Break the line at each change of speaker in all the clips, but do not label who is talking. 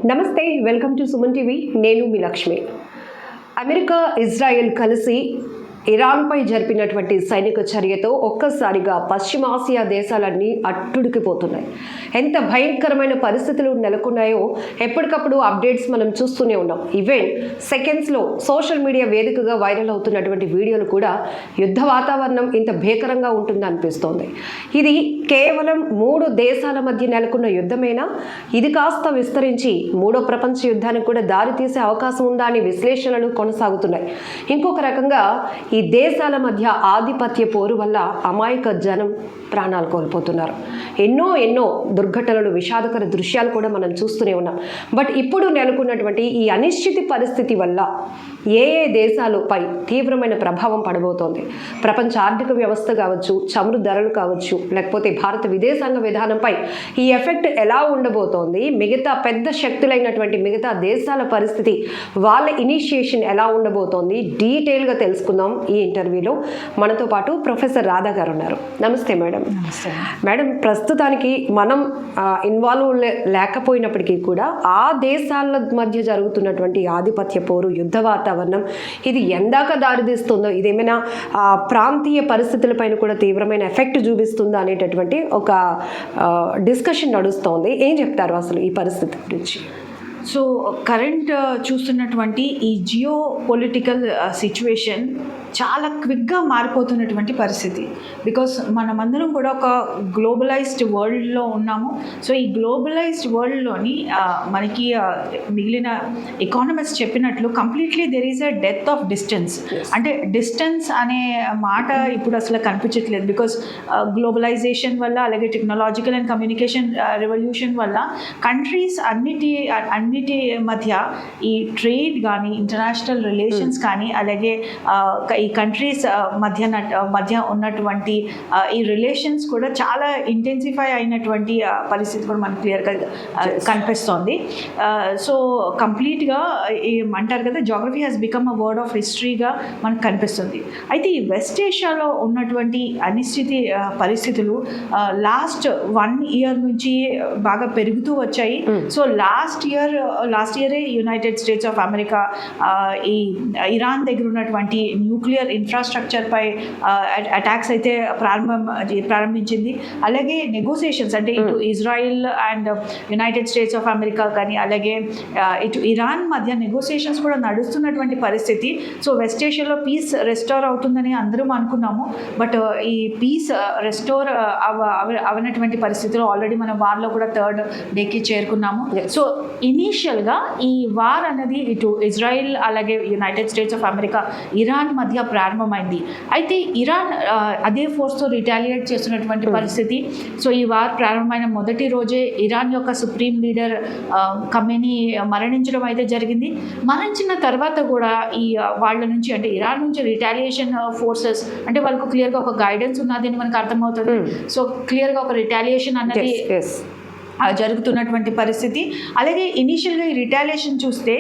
నమస్తే, welcome to Suman TV. నేను మీ Lakshmi. America, Israel కలిసి ఇరాన్పై జరిపినటువంటి సైనిక చర్యతో ఒక్కసారిగా పశ్చిమాసియా దేశాలన్నీ అట్టుడికిపోతున్నాయి. ఎంత భయంకరమైన పరిస్థితులు నెలకొన్నాయో ఎప్పటికప్పుడు అప్డేట్స్ మనం చూస్తూనే ఉన్నాం. ఈవెన్ సెకండ్స్లో సోషల్ మీడియా వేదికగా వైరల్ అవుతున్నటువంటి వీడియోలు కూడా యుద్ధ వాతావరణం ఇంత భీకరంగా ఉంటుందనిపిస్తోంది. ఇది కేవలం 3 దేశాల మధ్య నెలకొన్న యుద్ధమేనా? ఇది కాస్త విస్తరించి 3వ ప్రపంచ యుద్ధానికి కూడా దారితీసే అవకాశం ఉందా అని విశ్లేషణలు కొనసాగుతున్నాయి. ఇంకొక రకంగా ఈ దేశాల మధ్య ఆధిపత్య పోరు వల్ల అమాయక జనం ప్రాణాలు కోల్పోతున్నారు. ఎన్నో దుర్ఘటనలు, విషాదకర దృశ్యాలు కూడా మనం చూస్తూనే ఉన్నాం. బట్ ఇప్పుడు నెలకొన్నటువంటి ఈ అనిశ్చిత పరిస్థితి వల్ల ఏ దేశాలపై తీవ్రమైన ప్రభావం పడబోతోంది? ప్రపంచ ఆర్థిక వ్యవస్థ కావచ్చు, చమురు ధరలు కావచ్చు, లేకపోతే భారత విదేశాంగ విధానంపై ఈ ఎఫెక్ట్ ఎలా ఉండబోతోంది? మిగతా పెద్ద శక్తులైనటువంటి మిగతా దేశాల పరిస్థితి, వాళ్ళ ఇనిషియేషన్ ఎలా ఉండబోతోంది? డీటెయిల్గా తెలుసుకుందాం ఈ ఇంటర్వ్యూలో. మనతో పాటు ప్రొఫెసర్ రాధా గారు ఉన్నారు. నమస్తే మేడం. మేడం, ప్రస్తుతానికి మనం ఇన్వాల్వ్ లేకపోయినప్పటికీ కూడా ఆ దేశాల మధ్య జరుగుతున్నటువంటి ఆధిపత్య పోరు, యుద్ధ వాతావరణం ఇది ఎందాక దారితీస్తుందో, ఇదేమైనా ప్రాంతీయ పరిస్థితులపైన కూడా తీవ్రమైన ఎఫెక్ట్ చూపిస్తుందా అనేటటువంటి ఒక డిస్కషన్ నడుస్తోంది. ఏం చెప్తారు అసలు ఈ పరిస్థితి గురించి?
సో కరెంట్ చూస్తున్నటువంటి ఈ జియో పొలిటికల్ సిచ్యువేషన్ చాలా క్విక్గా మారిపోతున్నటువంటి పరిస్థితి. బికాస్ మనమందరం కూడా ఒక గ్లోబలైజ్డ్ వరల్డ్లో ఉన్నాము. సో ఈ గ్లోబలైజ్డ్ వరల్డ్లోని మనకి మిగిలిన ఎకానమిస్ట్ చెప్పినట్లు completely there is a death of distance. అంటే డిస్టెన్స్ అనే మాట ఇప్పుడు అసలు కనిపించట్లేదు. బికాస్ గ్లోబలైజేషన్ వల్ల, అలాగే టెక్నాలజికల్ అండ్ కమ్యూనికేషన్ రెవల్యూషన్ వల్ల కంట్రీస్ అన్నిటి మధ్య ఈ ట్రేడ్ కానీ, ఇంటర్నేషనల్ రిలేషన్స్ కానీ, అలాగే ఈ కంట్రీస్ మధ్య ఉన్నటువంటి ఈ రిలేషన్స్ కూడా చాలా ఇంటెన్సిఫై అయినటువంటి పరిస్థితి కూడా మనకు క్లియర్గా కనిపిస్తోంది. సో కంప్లీట్గా అంటారు కదా, geography has become a word of హిస్టరీగా మనకు కనిపిస్తుంది. అయితే ఈ వెస్ట్ ఏషియాలో ఉన్నటువంటి అనిశ్చితి పరిస్థితులు లాస్ట్ 1 ఇయర్ నుంచి బాగా పెరుగుతూ వచ్చాయి. సో లాస్ట్ ఇయరే యునైటెడ్ స్టేట్స్ ఆఫ్ అమెరికా ఈ ఇరాన్ దగ్గర ఉన్నటువంటి న్యూక్లియర్ ఇన్ఫ్రాస్ట్రక్చర్పై అటాక్స్ అయితే ప్రారంభించింది. అలాగే నెగోసియేషన్స్, అంటే ఇటు Israel and United states of America కానీ, అలాగే ఇటు ఇరాన్ మధ్య నెగోసియేషన్స్ కూడా నడుస్తున్నటువంటి పరిస్థితి. సో వెస్ట్ ఏషియాలో పీస్ రెస్టోర్ అవుతుందని అందరం అనుకున్నాము. బట్ ఈ పీస్ రెస్టోర్ అవనటువంటి పరిస్థితిలో ఆల్రెడీ మనం వార్లో కూడా 3rd డేకి చేరుకున్నాము. సో ఇనీషియల్గా ఈ వార్ అనేది ఇటు ఇజ్రాయిల్ అలాగే United states of America, Iran మధ్య ప్రారంభమైంది. అయితే ఇరాన్ అదే ఫోర్స్తో రిటాలియేట్ చేస్తున్నటువంటి పరిస్థితి. సో ఈ వార్ ప్రారంభమైన మొదటి రోజే ఇరాన్ యొక్క సుప్రీం లీడర్ ఖమేనీ మరణించడం అయితే జరిగింది. మరణించిన తర్వాత కూడా ఈ వాళ్ళ నుంచి, అంటే ఇరాన్ నుంచి రిటాలియేషన్ ఫోర్సెస్, అంటే వాళ్ళకు క్లియర్గా ఒక గైడెన్స్ ఉన్నది అని మనకు అర్థమవుతుంది. సో క్లియర్గా ఒక రిటాలియేషన్ అన్నది జరుగుతున్నటువంటి పరిస్థితి. అలాగే ఇనీషియల్గా ఈ రిటాలియేషన్ చూస్తే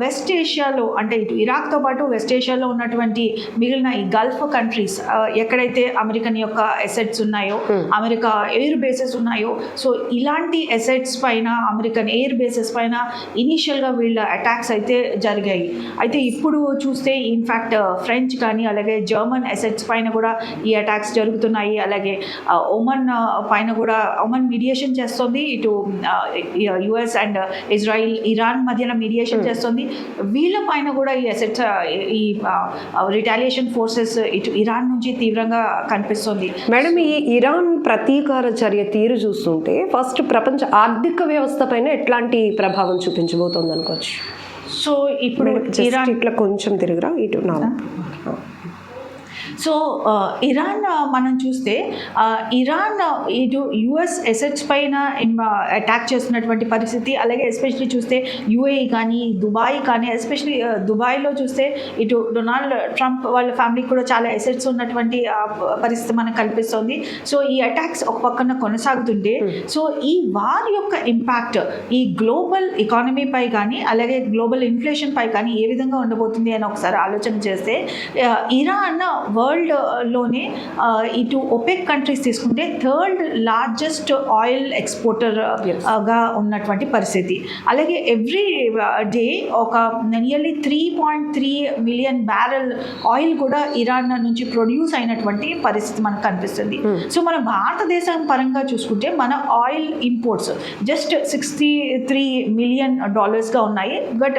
వెస్ట్ ఏషియాలో, అంటే ఇటు ఇరాక్తో పాటు వెస్ట్ ఏషియాలో ఉన్నటువంటి మిగిలిన ఈ గల్ఫ్ కంట్రీస్ ఎక్కడైతే అమెరికన్ యొక్క ఎసెట్స్ ఉన్నాయో, అమెరికా ఎయిర్ బేసెస్ ఉన్నాయో, సో ఇలాంటి ఎసెట్స్ పైన, అమెరికన్ ఎయిర్ బేసెస్ పైన ఇనీషియల్గా వీళ్ళ అటాక్స్ అయితే జరిగాయి. అయితే ఇప్పుడు చూస్తే ఇన్ఫ్యాక్ట్ ఫ్రెంచ్ కానీ, అలాగే జర్మన్ ఎసెట్స్ పైన కూడా ఈ అటాక్స్ జరుగుతున్నాయి. అలాగే ఒమన్ పైన కూడా, ఒమన్ మీడియేషన్ చేస్తుంది. ఇటు యుఎస్ అండ్ ఇజ్రాయిల్, ఇరాన్ మధ్యన మీడియేషన్ చేస్తుంది. వీళ్ళ పైన కూడా ఈ అసెట్స్, ఈ రిటాలియేషన్ ఫోర్సెస్ ఇటు ఇరాన్ నుంచి తీవ్రంగా కనిపిస్తుంది.
మేడం, ఈ ఇరాన్ ప్రతీకార చర్య తీరు చూస్తుంటే ఫస్ట్ ప్రపంచ ఆర్థిక వ్యవస్థ పైన ఎట్లాంటి ప్రభావం చూపించబోతోంది అనుకోవచ్చు?
సో ఇప్పుడు
ఇరాన్ ఇట్లా కొంచెం తిరుగురా ఇటు నా.
సో ఇరాన్ మనం చూస్తే ఇరాన్ ఇటు యుఎస్ ఎసెట్స్ పైన అటాక్ చేస్తున్నటువంటి పరిస్థితి. అలాగే ఎస్పెషలీ చూస్తే యుఏఈ కానీ, దుబాయ్ కానీ, ఎస్పెషలీ దుబాయ్లో చూస్తే ఇటు డొనాల్డ్ ట్రంప్ వాళ్ళ ఫ్యామిలీకి కూడా చాలా ఎసెట్స్ ఉన్నటువంటి పరిస్థితి మనకు కనిపిస్తుంది. సో ఈ అటాక్స్ ఒక పక్కన కొనసాగుతుంటే, సో ఈ వార్ యొక్క ఇంపాక్ట్ ఈ గ్లోబల్ ఎకానమీపై కానీ, అలాగే గ్లోబల్ ఇన్ఫ్లేషన్ పై కానీ ఏ విధంగా ఉండబోతుంది అని ఒకసారి ఆలోచన చేస్తే, ఇరాన్ వరల్డ్లోనే ఇటు ఒపెక్ కంట్రీస్ తీసుకుంటే థర్డ్ లార్జెస్ట్ ఆయిల్ ఎక్స్పోర్టర్గా ఉన్నటువంటి పరిస్థితి. అలాగే ఎవ్రీ డే ఒక నియర్లీ 3.3 మిలియన్ బ్యారెల్ ఆయిల్ కూడా ఇరాన్ నుంచి ప్రొడ్యూస్ అయినటువంటి పరిస్థితి మనకు కనిపిస్తుంది. సో మన భారతదేశం పరంగా చూసుకుంటే మన ఆయిల్ ఇంపోర్ట్స్ జస్ట్ $63 మిలియన్ ఉన్నాయి. బట్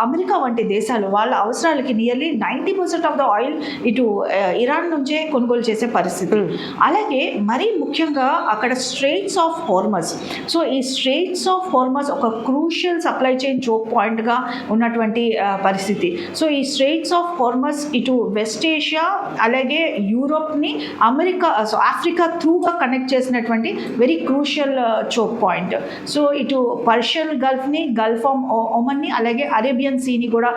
అమెరికా వంటి దేశాలు వాళ్ళ అవసరాలకి నియర్లీ 90% ఆఫ్ ద ఆయిల్ ఇటు ఇరాన్ నుంచే కొనుగోలు చేసే పరిస్థితి. అలాగే మరీ ముఖ్యంగా అక్కడ స్ట్రెయిట్స్ ఆఫ్ హార్మజ్. సో ఈ స్ట్రెయిట్స్ ఆఫ్ హార్మజ్ ఒక క్రూషియల్ సప్లై చైన్ చోక్ పాయింట్గా ఉన్నటువంటి పరిస్థితి. సో ఈ స్ట్రెయిట్స్ ఆఫ్ హార్మజ్ ఇటు వెస్ట్ ఏషియా అలాగే యూరోప్ని అమెరికా ఆఫ్రికా త్రూగా కనెక్ట్ చేసినటువంటి very crucial choke point. So ఇటు పర్షియన్ గల్ఫ్ని, గల్ఫ్ ఆఫ్ ఒమన్ని అలాగే అరేబియన్ సీని కూడా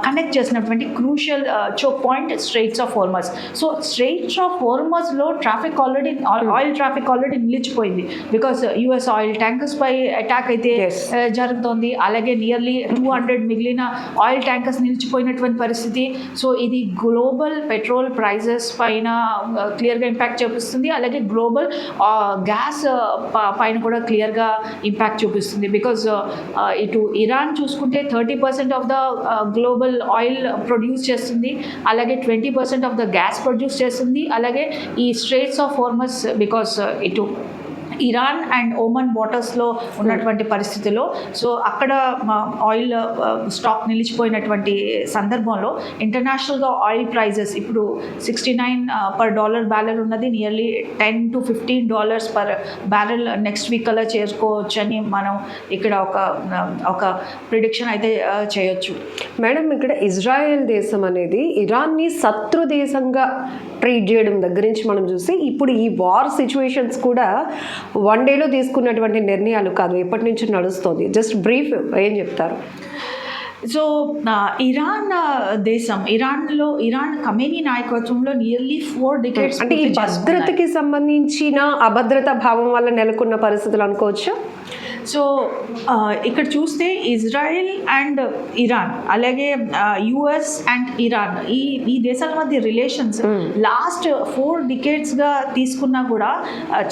కనెక్ట్ చేసినటువంటి crucial choke point Straits of Hormuz. So Straits of హార్మజ్లో traffic already oil traffic already నిలిచిపోయింది బికాస్ యుఎస్ ఆయిల్ ట్యాంకర్స్ పై అటాక్ అయితే జరుగుతోంది. అలాగే నియర్లీ 200 మిగిలిన ఆయిల్ ట్యాంకర్స్ నిలిచిపోయినటువంటి పరిస్థితి. సో ఇది గ్లోబల్ పెట్రోల్ ప్రైజెస్ పైన క్లియర్గా ఇంపాక్ట్ చూపిస్తుంది. అలాగే గ్లోబల్ గ్యాస్ పైన కూడా క్లియర్గా ఇంపాక్ట్ చూపిస్తుంది. బికాజ్ ఇటు ఇరాన్ చూసుకుంటే 30% of the global oil produce చేస్తుంది. అలాగే 20% ఆఫ్ ద గ్యాస్ ప్రొడ్యూస్ చేస్తుంది. అలాగే ఈ స్ట్రెయిట్స్ ఆఫ్ హార్మజ్ బికాస్ ఇటు ఇరాన్ అండ్ ఓమన్ వాటర్స్లో ఉన్నటువంటి పరిస్థితిలో సో అక్కడ ఆయిల్ స్టాక్ నిలిచిపోయినటువంటి సందర్భంలో ఇంటర్నేషనల్గా ఆయిల్ ప్రైజెస్ ఇప్పుడు $69 per బ్యారెల్ ఉన్నది. Nearly $10 to $15 per barrel next week అలా చేరుకోవచ్చని మనం ఇక్కడ ఒక ప్రిడిక్షన్ అయితే చేయొచ్చు.
మేడం, ఇక్కడ ఇజ్రాయెల్ దేశం అనేది ఇరాన్ని శత్రు దేశంగా ట్రీట్ చేయడం దగ్గర నుంచి మనం చూసి ఇప్పుడు ఈ వార్ సిచ్యువేషన్స్ కూడా వన్ డేలో తీసుకున్నటువంటి నిర్ణయాలు కాదు, ఎప్పటి నుంచి నడుస్తుంది. జస్ట్ బ్రీఫ్ ఏం చెప్తారు?
సో ఇరాన్ దేశం ఇరాన్ ఖమేనీ నాయకత్వంలో నియర్లీ 4 decades
అంటే ఈ భద్రతకి సంబంధించిన అభద్రతా భావం వల్ల నెలకొన్న పరిస్థితులు అనుకోవచ్చు.
సో ఇక్కడ చూస్తే ఇజ్రాయెల్ అండ్ ఇరాన్ అలాగే యుఎస్ అండ్ ఇరాన్ ఈ దేశాల మధ్య రిలేషన్స్ లాస్ట్ 4 decadesగా తీసుకున్నా కూడా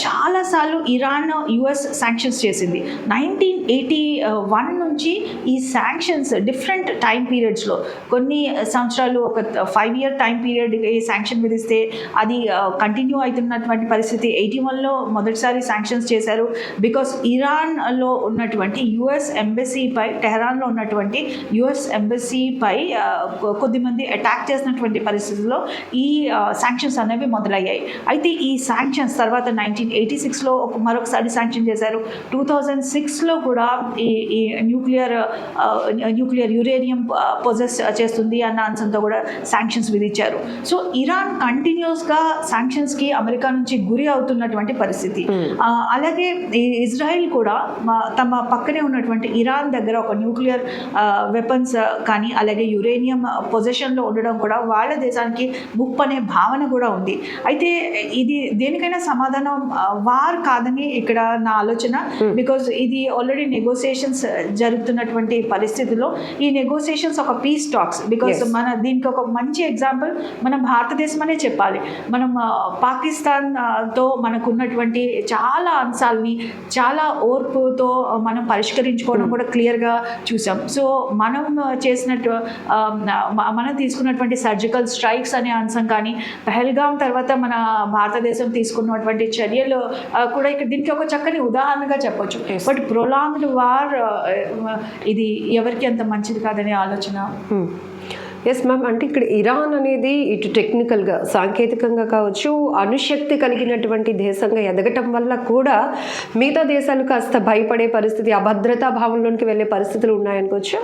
చాలాసార్లు ఇరాన్ యుఎస్ శాంక్షన్స్ చేసింది. 1981 నుంచి ఈ శాంక్షన్స్ డిఫరెంట్ టైం పీరియడ్స్లో కొన్ని సంవత్సరాలు ఒక 5-year టైం పీరియడ్ ఈ శాంక్షన్ విధిస్తే అది కంటిన్యూ అవుతున్నటువంటి పరిస్థితి. 81లో మొదటిసారి శాంక్షన్స్ చేశారు బికాస్ ఇరాన్లో ఉన్నటువంటి యుఎస్ ఎంబసీపై టెహరాన్లో ఉన్నటువంటి యుఎస్ ఎంబసీపై కొద్దిమంది అటాక్ చేసినటువంటి పరిస్థితుల్లో ఈ శాంక్షన్స్ అనేవి మొదలయ్యాయి. అయితే ఈ శాంక్షన్స్ తర్వాత 1986లో మరొకసారి శాంక్షన్ చేశారు. 2006లో కూడా ఈ న్యూక్లియర్ యురేనియం పొజెస్ చేస్తుంది అన్న అంశంతో కూడా శాంక్షన్స్ విధించారు. సో ఇరాన్ కంటిన్యూస్గా శాంక్షన్స్కి అమెరికా నుంచి గురి అవుతున్నటువంటి పరిస్థితి. అలాగే ఇజ్రాయిల్ కూడా తమ పక్కనే ఉన్నటువంటి ఇరాన్ దగ్గర ఒక న్యూక్లియర్ వెపన్స్ కానీ అలాగే యురేనియం పొజిషన్లో ఉండడం కూడా వాళ్ళ దేశానికి ముప్పు అనే భావన కూడా ఉంది. అయితే ఇది దేనికైనా సమాధానం వార్ కాదని ఇక్కడ నా ఆలోచన. బికాజ్ ఇది ఆల్రెడీ నెగోసియేషన్స్ జరుగుతున్నటువంటి పరిస్థితిలో ఈ నెగోసియేషన్స్ ఒక పీస్ టాక్స్. బికాజ్ దీనికి ఒక మంచి ఎగ్జాంపుల్ మన భారతదేశం అనే చెప్పాలి. మనం పాకిస్తాన్తో మనకున్నటువంటి చాలా అంశాలని చాలా ఓర్పుతో మనం పరిష్కరించుకోవడం కూడా క్లియర్గా చూసాం. సో మనం తీసుకున్నటువంటి సర్జికల్ స్ట్రైక్స్ అనే అంశం కానీ పహల్గామ్ తర్వాత మన భారతదేశం తీసుకున్నటువంటి చర్యలు కూడా ఇక్కడ దీనికి ఒక చక్కని ఉదాహరణగా చెప్పొచ్చు. బట్ ప్రొలాంగ్డ్ వార్ ఇది ఎవరికి అంత మంచిది కాదనే ఆలోచన.
ఎస్ మ్యామ్, అంటే ఇక్కడ ఇరాన్ అనేది ఇటు టెక్నికల్గా సాంకేతికంగా కావచ్చు అణుశక్తి కలిగినటువంటి దేశంగా ఎదగటం వల్ల కూడా మిగతా దేశాలు కాస్త భయపడే పరిస్థితి, అభద్రతా భావంలోనికి వెళ్ళే పరిస్థితులు ఉన్నాయనుకోవచ్చు.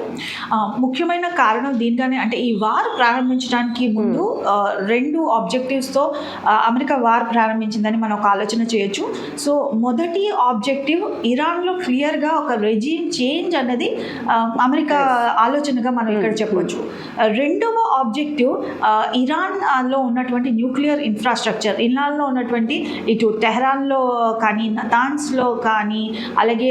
ముఖ్యమైన కారణం దీనిగానే అంటే ఈ వార్ ప్రారంభించడానికి ముందు 2 ఆబ్జెక్టివ్స్తో అమెరికా వార్ ప్రారంభించిందని మనం ఒక ఆలోచన చేయొచ్చు. సో మొదటి ఆబ్జెక్టివ్ ఇరాన్లో క్లియర్గా ఒక రెజీమ్ చేంజ్ అన్నది అమెరికా ఆలోచనగా మనం ఇక్కడ చెప్పొచ్చు. రెండవ ఆబ్జెక్టివ్ ఇరాన్లో ఉన్నటువంటి న్యూక్లియర్ ఇన్ఫ్రాస్ట్రక్చర్, ఇరాన్లో ఉన్నటువంటి ఇటు టెహరాన్లో కానీ, నతాన్స్లో కానీ, అలాగే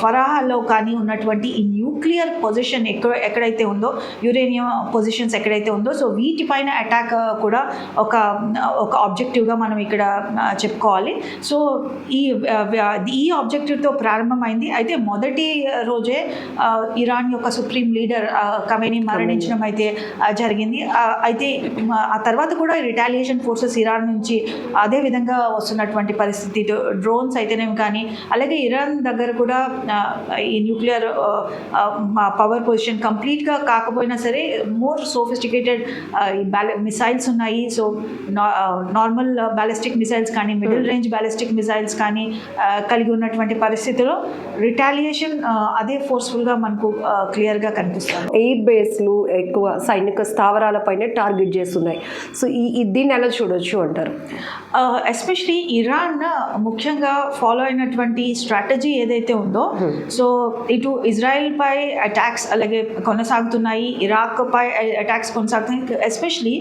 ఫరాహాలో కానీ ఉన్నటువంటి ఈ న్యూక్లియర్ పొజిషన్ ఎక్కడైతే ఉందో, యురేనియం పొజిషన్స్ ఎక్కడైతే ఉందో, సో వీటిపైన అటాక్ కూడా ఒక ఆబ్జెక్టివ్గా మనం ఇక్కడ చెప్పుకోవాలి. సో ఈ ఆబ్జెక్టివ్తో ప్రారంభమైంది. అయితే మొదటి రోజే ఇరాన్ యొక్క సుప్రీం లీడర్ ఖమేనీ మరణించడం అయితే జరిగింది. అయితే ఆ తర్వాత కూడా రిటాలియేషన్ ఫోర్సెస్ ఇరాన్ నుంచి అదే విధంగా వస్తున్నటువంటి పరిస్థితి, డ్రోన్స్ అయితేనేమి కానీ, అలాగే ఇరాన్ దగ్గర కూడా ఈ న్యూక్లియర్ పవర్ పొజిషన్ కంప్లీట్గా కాకపోయినా సరే మోర్ సోఫిస్టికేటెడ్ మిసైల్స్ ఉన్నాయి. సో నార్మల్ బ్యాలిస్టిక్ మిసైల్స్ కానీ, మిడిల్ రేంజ్ బ్యాలిస్టిక్ మిసైల్స్ కానీ కలిగి ఉన్నటువంటి పరిస్థితిలో రిటాలియేషన్ అదే ఫోర్స్ఫుల్గా మనకు క్లియర్గా కనిపిస్తుంది.
ఎయిర్ బేస్లు ఎక్కువ సైనిక స్థావరాలపైన టార్గెట్ చేస్తున్నాయి. సో దీన్ని ఎలా చూడొచ్చు అంటారు?
ఎస్పెషలీ ఇరాన్ ముఖ్యంగా ఫాలో అయినటువంటి స్ట్రాటజీ ఏదైతే ఉందో, సో ఇటు ఇజ్రాయెల్ పై అటాక్స్ అలాగే కొనసాగుతున్నాయి, ఇరాక్ పై అటాక్స్ కొనసాగుతున్నాయి. ఎస్పెషలీ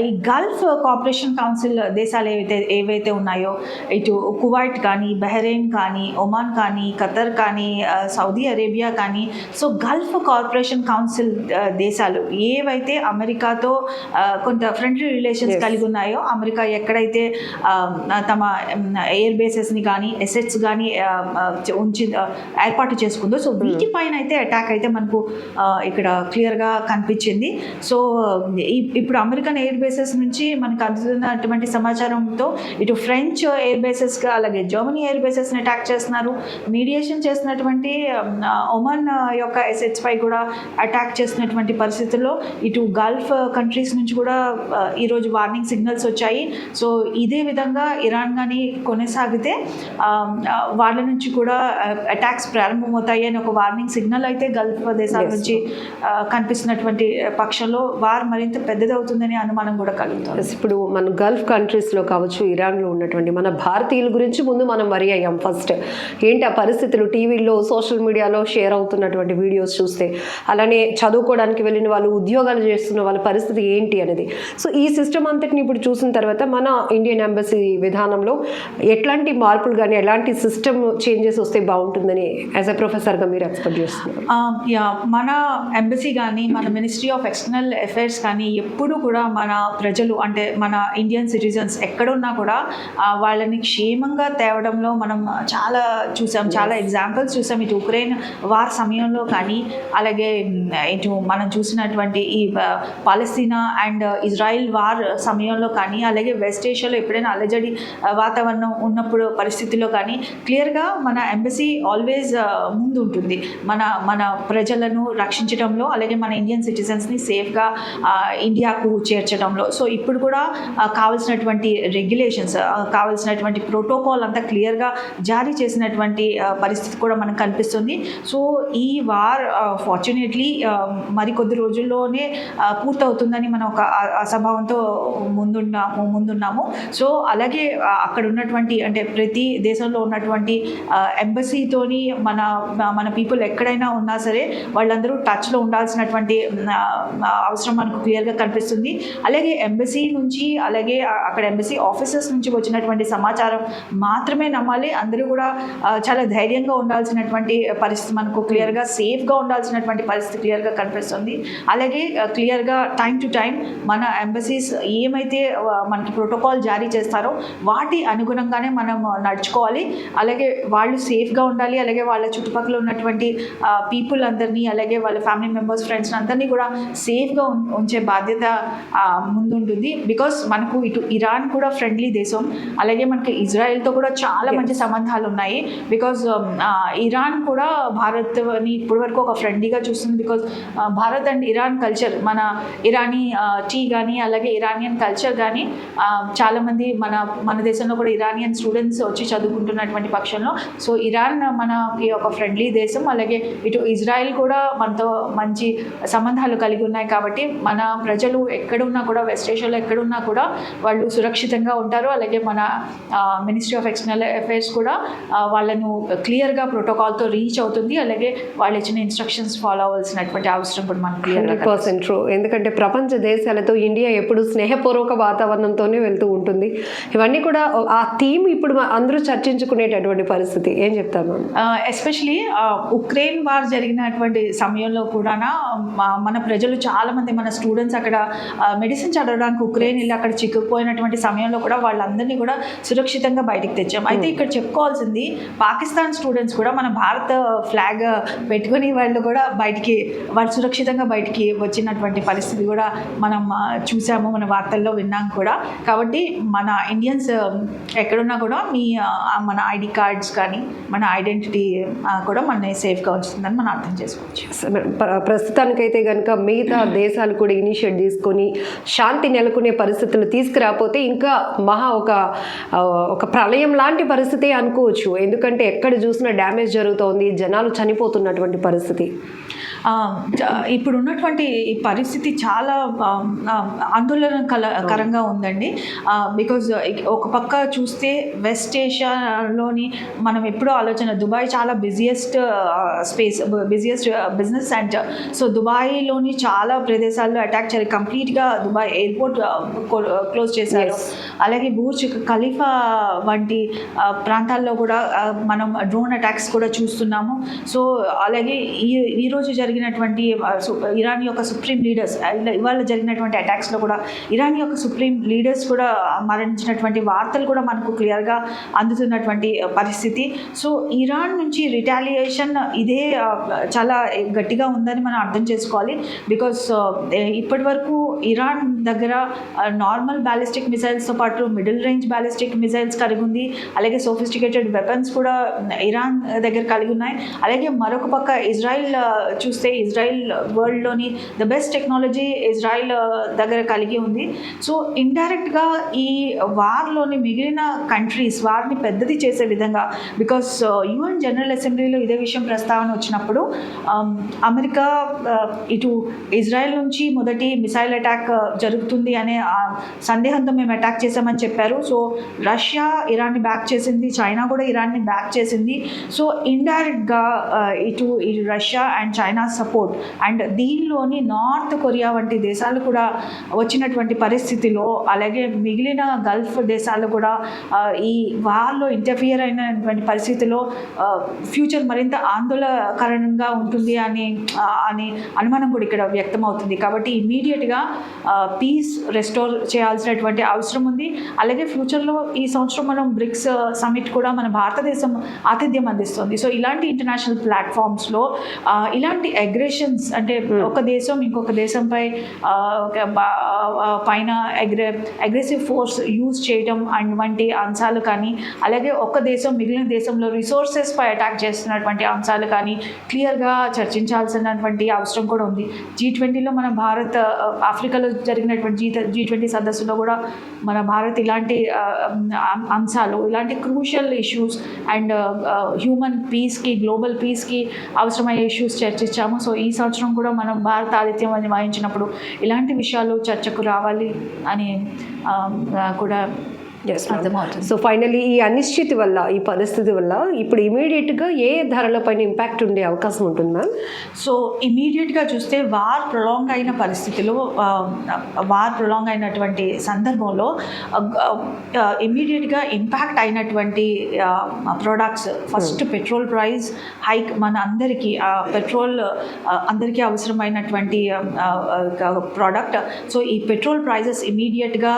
ఈ గల్ఫ్ కోఆపరేషన్ కౌన్సిల్ దేశాలు ఏవైతే ఉన్నాయో, ఇటు కువైట్ కానీ, బహ్రెయిన్ కానీ, ఒమాన్ కానీ, ఖతర్ కానీ, సౌదీ అరేబియా కానీ, సో గల్ఫ్ కోఆపరేషన్ కౌన్సిల్ దేశాలు ఏవైతే అమెరికాతో కొంత ఫ్రెండ్లీ రిలేషన్స్ కలిగి ఉన్నాయో, అమెరికా ఎక్కడైతే తమ ఎయిర్ బేసెస్ని కానీ, ఎసెట్స్ కానీ ఏర్పాటు చేసుకుందో, సో వీటిపైన అయితే అటాక్ అయితే మనకు ఇక్కడ క్లియర్గా కనిపించింది. సో ఇప్పుడు అమెరికన్ ఎయిర్ బేసెస్ నుంచి మనకు అందుతున్నటువంటి సమాచారంతో ఇటు ఫ్రెంచ్ ఎయిర్ బేసెస్గా అలాగే జర్మనీ ఎయిర్ బేసెస్ని అటాక్ చేస్తున్నారు. మీడియేషన్ చేసినటువంటి ఒమన్ యొక్క ఎసెట్స్ పై కూడా అటాక్ చేసినటువంటి పరిస్థితుల్లో ఇటు గల్ఫ్ కంట్రీస్ నుంచి కూడా ఈరోజు వార్నింగ్ సిగ్నల్స్ వచ్చాయి. సో ఇదే విధంగా ఇరాన్ కానీ కొనసాగితే వాళ్ళ నుంచి కూడా అటాక్స్ ప్రారంభమవుతాయి అని ఒక వార్నింగ్ సిగ్నల్ అయితే గల్ఫ్ దేశాల నుంచి కనిపిస్తున్నటువంటి పక్షంలో వార్ మరింత పెద్దదవుతుందని అనుమానం కూడా కలుగుతుంది.
ఇప్పుడు మన గల్ఫ్ కంట్రీస్లో కావచ్చు, ఇరాన్లో ఉన్నటువంటి మన భారతీయుల గురించి ముందు మనం వరి అయ్యాం. ఫస్ట్ ఏంటి ఆ పరిస్థితులు, టీవీలో సోషల్ మీడియాలో షేర్ అవుతున్నటువంటి వీడియోస్ చూస్తే, అలానే చదువుకోవడానికి వెళ్ళిన వాళ్ళు, ఉద్యోగాలు చేస్తున్న వాళ్ళ పరిస్థితి ఏంటి అనేది. సో ఈ సిస్టమ్ అంతటిని ఇప్పుడు చూసిన తర్వాత మన ఇండియన్ ఎంబసీ విధానంలో ఎట్లాంటి మార్పులు కానీ, ఎలాంటి సిస్టమ్ చేంజెస్ వస్తే బాగుంటుందని యాజ్ ఎ ప్రొఫెసర్గా మీరు ఎక్స్పెక్ట్ చేస్తున్నారు?
మన ఎంబసీ కానీ, మన మినిస్ట్రీ ఆఫ్ ఎక్స్టర్నల్ అఫైర్స్ కానీ ఎప్పుడు కూడా మన ప్రజలు అంటే మన ఇండియన్ సిటిజన్స్ ఎక్కడున్నా కూడా వాళ్ళని క్షేమంగా తేవడంలో మనం చాలా చూసాం, చాలా ఎగ్జాంపుల్స్ చూసాం. ఇటు ఉక్రెయిన్ వార్ సమయంలో కానీ, అలాగే ఇటు మనం చూసినటువంటి ఈ పాలస్తీనా అండ్ ఇజ్రాయిల్ వార్ సమయంలో కానీ, అలాగే వెస్ట్ ఏషియాలో ఎప్పుడైనా అలజడి వాతావరణం ఉన్నప్పుడు పరిస్థితిలో కానీ క్లియర్గా మన ఎంబసీ ఆల్వేస్ ముందు ఉంటుంది మన ప్రజలను రక్షించడంలో, అలాగే మన ఇండియన్ సిటిజన్స్ని సేఫ్గా ఇండియాకు చేర్చడంలో. సో ఇప్పుడు కూడా కావాల్సినటువంటి రెగ్యులేషన్స్, కావాల్సినటువంటి ప్రోటోకాల్ అంతా క్లియర్గా జారీ చేసినటువంటి పరిస్థితి కూడా మనకు కనిపిస్తుంది. సో ఈ వార్ మరికొద్ది రోజుల్లోనే పూర్తవుతుందని మనం ఒక అసభావంతో ముందున్నాము. సో అలాగే అక్కడ ఉన్నటువంటి అంటే ప్రతి దేశంలో ఉన్నటువంటి ఎంబసీతోని మన పీపుల్ ఎక్కడైనా ఉన్నా సరే వాళ్ళందరూ టచ్లో ఉండాల్సినటువంటి అవసరం మనకు క్లియర్గా కనిపిస్తుంది. అలాగే ఎంబసీ నుంచి, అలాగే అక్కడ ఎంబసీ ఆఫీసర్స్ నుంచి వచ్చినటువంటి సమాచారం మాత్రమే నమ్మాలి. అందరూ కూడా చాలా ధైర్యంగా ఉండాల్సినటువంటి పరిస్థితి మనకు క్లియర్గా, సేఫ్గా ఉండాల్సినటువంటి పరిస్థితి క్లియర్గా కనిపిస్తుంది. అలాగే క్లియర్గా టైం టు టైం మన ఎంబసీస్ ఏమైతే మనకి ప్రోటోకాల్ జారీ చేస్తారో వాటి అనుగుణంగానే మనం నడుచుకోవాలి. అలాగే వాళ్ళు సేఫ్గా ఉండాలి, అలాగే వాళ్ళ చుట్టుపక్కల ఉన్నటువంటి పీపుల్ అందరినీ, అలాగే వాళ్ళ ఫ్యామిలీ మెంబర్స్, ఫ్రెండ్స్ అందరినీ కూడా సేఫ్గా ఉంచే బాధ్యత ముందుంటుంది. బికాస్ మనకు ఇటు ఇరాన్ కూడా ఫ్రెండ్లీ దేశం, అలాగే మనకి ఇజ్రాయెల్తో కూడా చాలా మంచి సంబంధాలు ఉన్నాయి. బికాజ్ ఇరాన్ కూడా భారత్ని ఇప్పటివరకు ఒక ఫ్రెండ్లీగా చూస్తుంది. Because Bharat and Iran culture, మన ఇరానీ టీ కానీ, అలాగే ఇరానియన్ కల్చర్ కానీ చాలామంది మన దేశంలో కూడా ఇరానియన్ స్టూడెంట్స్ వచ్చి చదువుకుంటున్నటువంటి పక్షంలో, సో ఇరాన్ మనకి ఒక ఫ్రెండ్లీ దేశం, అలాగే ఇటు ఇజ్రాయెల్ కూడా మనతో మంచి సంబంధాలు కలిగి ఉన్నాయి. కాబట్టి మన ప్రజలు ఎక్కడున్నా కూడా, వెస్ట్ ఏషియాలో ఎక్కడున్నా కూడా వాళ్ళు సురక్షితంగా ఉంటారు. అలాగే మన మినిస్ట్రీ ఆఫ్ ఎక్స్టర్నల్ అఫైర్స్ కూడా వాళ్ళను క్లియర్గా ప్రోటోకాల్తో రీచ్ అవుతుంది. అలాగే వాళ్ళు ఇచ్చిన ఇన్స్ట్రక్షన్స్ ఫాలో అవ్వాల్సినటువంటి అవసరం కూడా మనకు క్లియర్గా
100% ట్రూ. ఎందుకంటే ప్రపంచ దేశాలతో ఇండియా ఎప్పుడు స్నేహపూర్వక వాతావరణంతోనే వెళ్తూ ఉంటుంది. ఇవన్నీ కూడా ఆ థీమ్ ఇప్పుడు అందరూ చర్చించుకునేటటువంటి పరిస్థితి. ఏం చెప్తారు మ్యామ్?
ఎస్పెషలీ ఉక్రెయిన్ వార్ జరిగినటువంటి సమయంలో కూడా మన ప్రజలు చాలామంది, మన స్టూడెంట్స్ అక్కడ మెడిసిన్ చదవడానికి ఉక్రెయిన్ వెళ్ళి అక్కడ చిక్కుకుపోయినటువంటి సమయంలో కూడా వాళ్ళందరినీ కూడా సురక్షితంగా బయటికి తెచ్చాం. అయితే ఇక్కడ చెప్పుకోవాల్సింది, పాకిస్తాన్ స్టూడెంట్స్ కూడా మన భారత ఫ్లాగ్ పెట్టుకుని వాళ్ళు కూడా వాళ్ళు సురక్షితంగా బయటికి వచ్చినటువంటి పరిస్థితి కూడా మనం చూసాము, మన వార్తల్లో విన్నాం కూడా. కాబట్టి మన ఇండియన్స్ ఎక్కడున్నా కూడా మన ఐడి కార్డ్స్ కానీ మన ఐడెంటిటీ కూడా మన సేఫ్గా ఉంచుతుందని మనం అర్థం చేసుకోవచ్చు.
ప్రస్తుతానికైతే కనుక మిగతా దేశాలు కూడా ఇనిషియేట్ తీసుకొని శాంతి నెలకొనే పరిస్థితులు తీసుకురాకపోతే ఇంకా ఒక ప్రళయం లాంటి పరిస్థితి అనుకోవచ్చు. ఎందుకంటే ఎక్కడ చూసినా డ్యామేజ్ జరుగుతోంది, జనాలు చనిపోతున్నటువంటి పరిస్థితి.
ఇప్పుడు ఉన్నటువంటి ఈ పరిస్థితి చాలా ఆందోళనకరంగా ఉందండి. బికాజ్ ఒక పక్క చూస్తే వెస్ట్ ఏషియాలోని మనం ఎప్పుడూ ఆలోచన, దుబాయ్ చాలా బిజియెస్ట్ బిజినెస్ సెంటర్. సో దుబాయ్లోని చాలా ప్రదేశాల్లో అటాక్ జరిగి కంప్లీట్గా దుబాయ్ ఎయిర్పోర్ట్ క్లోజ్ చేశారు. అలాగే బూర్జ్ ఖలీఫా వంటి ప్రాంతాల్లో కూడా మనం డ్రోన్ అటాక్స్ కూడా చూస్తున్నాము. సో అలాగే ఈరోజు జరిగినటువంటి ఇరాన్ యొక్క సుప్రీం లీడర్స్, ఇవాళ జరిగినటువంటి అటాక్స్లో కూడా ఇరాన్ యొక్క సుప్రీం లీడర్స్ కూడా మరణించినటువంటి వార్తలు కూడా మనకు క్లియర్గా అందుతున్నటువంటి పరిస్థితి. సో ఇరాన్ నుంచి రిటాలియేషన్ ఇదే చాలా గట్టిగా ఉందని మనం అర్థం చేసుకోవాలి. బికాస్ ఇప్పటి వరకు ఇరాన్ దగ్గర నార్మల్ బ్యాలిస్టిక్ మిసైల్స్తో పాటు మిడిల్ రేంజ్ బ్యాలిస్టిక్ మిసైల్స్ కలిగి ఉంది. అలాగే సోఫిస్టికేటెడ్ వెపన్స్ కూడా ఇరాన్ దగ్గర కలిగి ఉన్నాయి. అలాగే మరొక పక్క ఇజ్రాయిల్ చూస్తే, ఇజ్రాయిల్ వరల్డ్లోని ద బెస్ట్ టెక్నాలజీ ఇజ్రాయిల్ దగ్గర కలిగి ఉంది. సో ఇండైరెక్ట్గా ఈ వార్లోని మిగిలిన కంట్రీస్ వార్ని పెద్దది చేసే విధంగా, బికాస్ యుఎన్ జనరల్ అసెంబ్లీలో ఇదే విషయం ప్రస్తావన వచ్చినప్పుడు అమెరికా ఇటు ఇజ్రాయెల్ నుంచి మొదటి మిసైల్ అటాక్ జరుగుతుంది అనే సందేహంతో మేము అటాక్ చేసామని చెప్పారు. సో రష్యా ఇరాన్ని బ్యాక్ చేసింది, చైనా కూడా ఇరాన్ని బ్యాక్ చేసింది. సో ఇండైరెక్ట్గా ఇటు Russia and China support and దీనిలోని నార్త్ కొరియా వంటి దేశాలు కూడా వచ్చినటువంటి పరిస్థితిలో, అలాగే మిగిలిన గల్ఫ్ దేశాలు కూడా ఈ వార్లో ఇంటర్ఫియర్ అయినటువంటి పరిస్థితిలో ఫ్యూచర్ మరింత ఆందోళనకరంగా ఉంటుంది అని అనుమానం కూడా ఇక్కడ వ్యక్తం అవుతుంది. కాబట్టి ఇమీడియట్గా పీస్ రెస్టోర్ చేయాల్సినటువంటి అవసరం ఉంది. అలాగే ఫ్యూచర్లో ఈ సంవత్సరం మనం బ్రిక్స్ సమిట్ కూడా మన భారతదేశం ఆతిథ్యం అందిస్తుంది. సో ఇలాంటి ఇంటర్నేషనల్ ప్లాట్ఫామ్స్లో ఇలాంటి అగ్రెషన్స్, అంటే ఒక దేశం ఇంకొక దేశంపై పైన అగ్రెసివ్ ఫోర్స్ యూజ్ చేయడం వంటి అంశాలు కానీ, అలాగే ఒక దేశం మిగిలిన దేశంలో రిసోర్సెస్ పై అటాక్ చేస్తున్నటువంటి అంశాలు కానీ క్లియర్గా చర్చించాల్సినటువంటి అవసరం కూడా ఉంది. G20లో మన భారత్, ఆఫ్రికాలో జరిగినటువంటి G20 సదస్సులో కూడా మన భారత్ ఇలాంటి అంశాలు, ఇలాంటి క్రూషియల్ ఇష్యూస్ అండ్ హ్యూమన్ పీస్కి, గ్లోబల్ పీస్కి అవసరమయ్యే ఇష్యూస్ చర్చించాము. సో ఈ సంవత్సరం కూడా మనం భారత ఆతిథ్యం వహించినప్పుడు ఇలాంటి విషయాలు చర్చకు రావాలి అని కూడా అర్థమవుతుంది.
సో ఫైనలీ ఈ అనిశ్చితి వల్ల, ఈ పరిస్థితి వల్ల ఇప్పుడు ఇమీడియట్గా ఏ ధరలపైన ఇంపాక్ట్ ఉండే అవకాశం ఉంటుంది మ్యామ్?
సో ఇమీడియట్గా చూస్తే వార్ ప్రొలాంగ్ అయిన పరిస్థితిలో, వార్ ప్రొలాంగ్ అయినటువంటి సందర్భంలో ఇమీడియట్గా ఇంపాక్ట్ అయినటువంటి products, first petrol price hike. మన అందరికీ పెట్రోల్ అందరికీ అవసరమైనటువంటి ప్రోడక్ట్. సో ఈ పెట్రోల్ ప్రైజెస్ ఇమీడియట్గా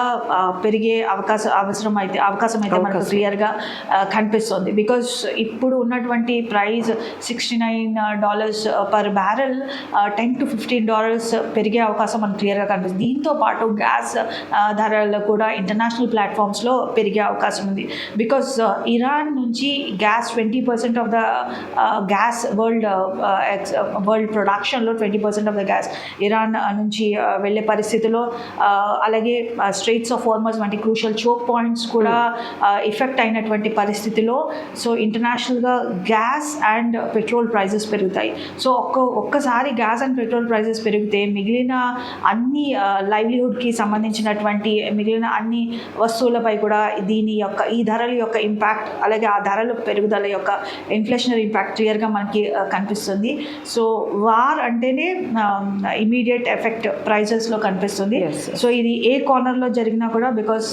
పెరిగే అవకాశం అయితే మనకు క్లియర్గా కనిపిస్తుంది. బికాస్ ఇప్పుడు ఉన్నటువంటి ప్రైస్ $69 పర్ బ్యారెల్, $10 to $15 పెరిగే అవకాశం మనకు క్లియర్గా కనిపిస్తుంది. దీంతో పాటు గ్యాస్ ధరలు కూడా ఇంటర్నేషనల్ ప్లాట్ఫామ్స్లో పెరిగే అవకాశం ఉంది. బికాస్ ఇరాన్ నుంచి gas 20% of the gas world ప్రొడక్షన్లో 20% ఆఫ్ ద గ్యాస్ ఇరాన్ నుంచి వెళ్ళే పరిస్థితిలో, అలాగే స్ట్రెయిట్స్ ఆఫ్ హార్మజ్ వంటి క్రూషియల్ చోక్ పాయింట్స్ పాయింట్స్ కూడా ఎఫెక్ట్ అయినటువంటి పరిస్థితిలో సో ఇంటర్నేషనల్గా గ్యాస్ అండ్ పెట్రోల్ ప్రైజెస్ పెరుగుతాయి. సో ఒక్కసారి గ్యాస్ అండ్ పెట్రోల్ ప్రైజెస్ పెరిగితే మిగిలిన అన్ని లైవ్లీహుడ్కి సంబంధించినటువంటి మిగిలిన అన్ని వస్తువులపై కూడా ఈ ధరల యొక్క ఇంపాక్ట్, అలాగే ఆ ధరల పెరుగుదల యొక్క ఇన్ఫ్లేషనరీ ఇంపాక్ట్ క్లియర్గా మనకి కనిపిస్తుంది. సో వార్ అంటేనే ఇమీడియట్ ఎఫెక్ట్ ప్రైజెస్లో కనిపిస్తుంది. సో ఇది ఏ కార్నర్లో జరిగినా కూడా because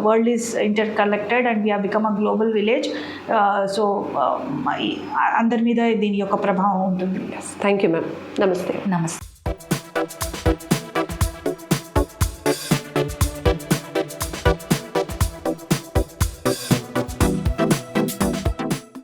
world is inter connected and we have become a global village. So అందరి మీద దీని యొక్క ప్రభావం ఉంటుంది.
Thank you ma'am. నమస్తే.
నమస్తే.